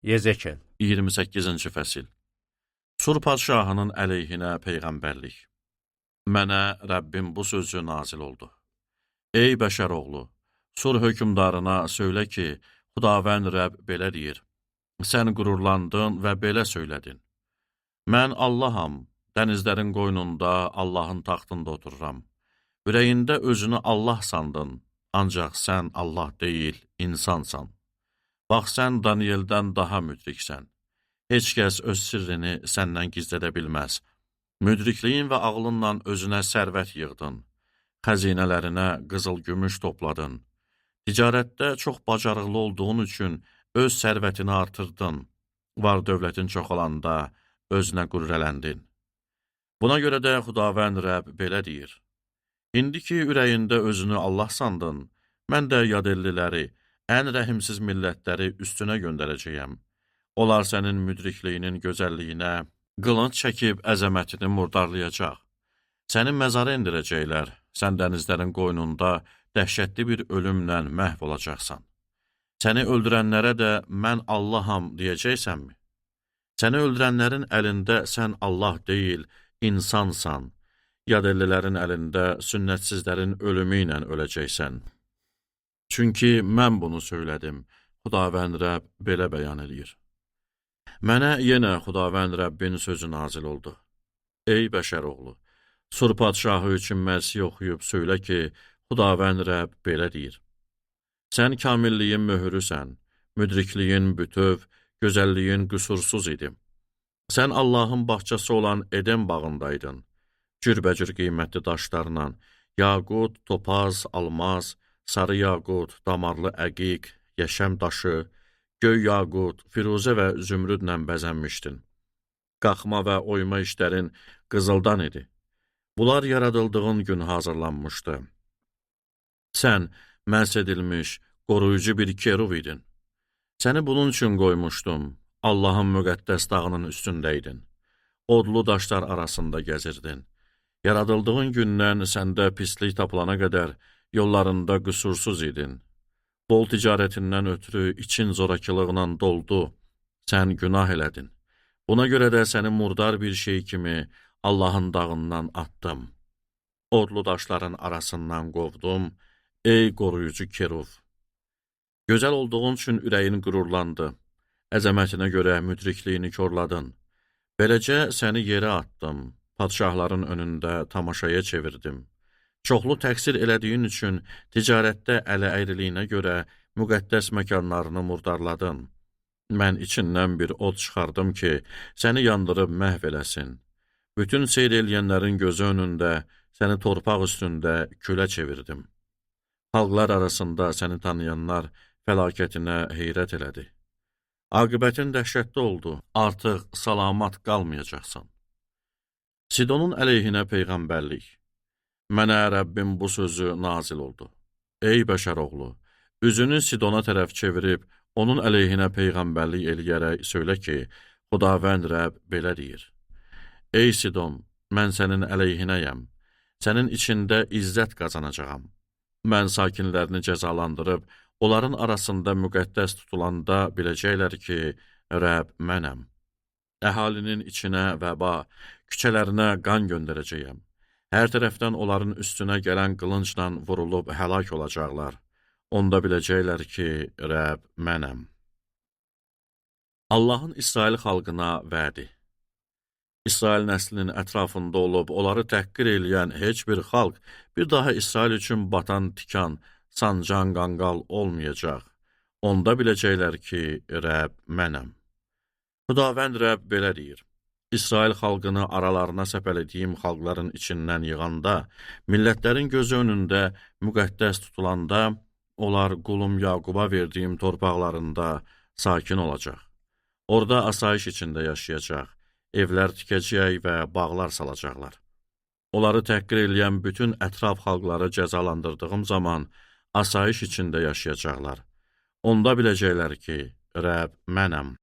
Yezekel 28-ci fəsil. Sur padşahının əleyhinə peyğəmbərlik. Mənə Rəbbim bu sözü nazil oldu. Ey bəşər oğlu, Sur hökümdarına söylə ki, Xudavənd Rəbb belə deyir. Sən qürurlandın və belə söylədin. Mən Allaham, dənizlərin qoynunda Allahın taxtında otururam. Ürəyində özünü Allah sandın, ancaq sən Allah deyil, insansan. Bax, sən Danieldən daha müdriksən. Heç kəs öz sirrini səndən gizlədə bilməz. Müdrikliyin və ağlınla özünə sərvət yığdın. Xəzinələrinə qızıl-gümüş topladın. Ticarətdə çox bacarıqlı olduğun üçün öz sərvətini artırdın. Var dövlətin çoxalanda özünə qürrələndin. Buna görə də Xudavənd Rəbb belə deyir. İndi ki, ürəyində özünü Allah sandın, mən də yadilliləri, ən rəhimsiz millətləri üstünə göndərəcəyəm. Onlar sənin müdrikliyinin gözəlliyinə qılınc çəkib əzəmətini murdarlayacaq. Səni məzara indirəcəklər, sən dənizlərin qoynunda dəhşətli bir ölümlə məhv olacaqsan. Səni öldürənlərə də mən Allaham deyəcəksənmi? Səni öldürənlərin əlində sən Allah deyil, insansan. Yadillilərin əlində sünnətsizlərin ölümü ilə öləcəksən. Çünki mən bunu söylədim, Xudavənd Rəbb belə bəyan edir. Mənə yenə Xudavənd Rəbbin sözü nazil oldu. Ey bəşər oğlu, Sur padşahı üçün mərsi oxuyub söylə ki, Xudavənd Rəbb belə deyir. Sən kamilliyin möhürüsən, müdrikliyin bütöv, gözəlliyin qüsursuz idi. Sən Allahın bağçası olan Eden bağındaydın. Cürbəcür qiymətli daşlarla, yaqut, topaz, almaz, sarı yaqut, damarlı əqiq, yeşəm daşı, göy yaqut, firuzə və zümrüdlə bəzənmişdin. Qalxma və oyma işlərin qızıldan idi. Bunlar yaradıldığın gün hazırlanmışdı. Sən məhz edilmiş, qoruyucu bir kerub idin. Səni bunun üçün qoymuşdum, Allahın müqəddəs dağının üstündəydin. Odlu daşlar arasında gəzirdin. Yaradıldığın gündən səndə pislik tapılana qədər yollarında qüsursuz idin. Bol ticarətindən ötürü için zorakılığla doldu, sən günah elədin. Buna görə də səni murdar bir şey kimi Allahın dağından atdım. Odlu daşların arasından qovdum, ey qoruyucu kerub. Gözəl olduğun üçün ürəyin qürurlandı, əzəmətinə görə müdrikliyini korladın. Beləcə səni yerə atdım, padşahların önündə tamaşaya çevirdim. Çoxlu təqsir elədiyin üçün ticarətdə ələ əyriliyinə görə müqəddəs məkanlarını murdarladın. Mən içindən bir od çıxardım ki, səni yandırıb məhv eləsin. Bütün seyr eləyənlərin gözü önündə səni torpaq üstündə külə çevirdim. Xalqlar arasında səni tanıyanlar fəlakətinə heyrət elədi. Aqibətin dəhşətli oldu, artıq salamat qalmayacaqsan. Sidonun əleyhinə peyğəmbərlik. Mənə Rəbbim bu sözü nazil oldu. Ey bəşər oğlu, üzünü Sidona tərəf çevirib, onun əleyhinə peyğəmbərlik eləyərək söylə ki, Xudavənd Rəbb belə deyir. Ey Sidon, mən sənin əleyhinəyəm, sənin içində izzət qazanacağam. Mən sakinlərini cəzalandırıb, onların arasında müqəddəs tutulanda biləcəklər ki, Rəbb mənəm. Əhalinin içinə vəba, küçələrinə qan göndərəcəyəm. Hər tərəfdən onların üstünə gələn qılıncla vurulub həlak olacaqlar. Onda biləcəklər ki, Rəbb mənəm. Allahın İsrail xalqına vədi. İsrail nəslinin ətrafında olub, onları təhqir eləyən heç bir xalq, bir daha İsrail üçün batan tikan, sancan qanqal olmayacaq. Onda biləcəklər ki, Rəbb mənəm. Xudavənd Rəbb belə deyir. İsrail xalqını aralarına səpələdiyim xalqların içindən yığanda, millətlərin gözü önündə müqəddəs tutulanda, onlar qulum Yaquba verdiyim torpaqlarında sakin olacaq. Orada asayiş içində yaşayacaq, evlər tikəcək və bağlar salacaqlar. Onları təhqir eləyən bütün ətraf xalqları cəzalandırdığım zaman asayiş içində yaşayacaqlar. Onda biləcəklər ki, Rəbb mənəm.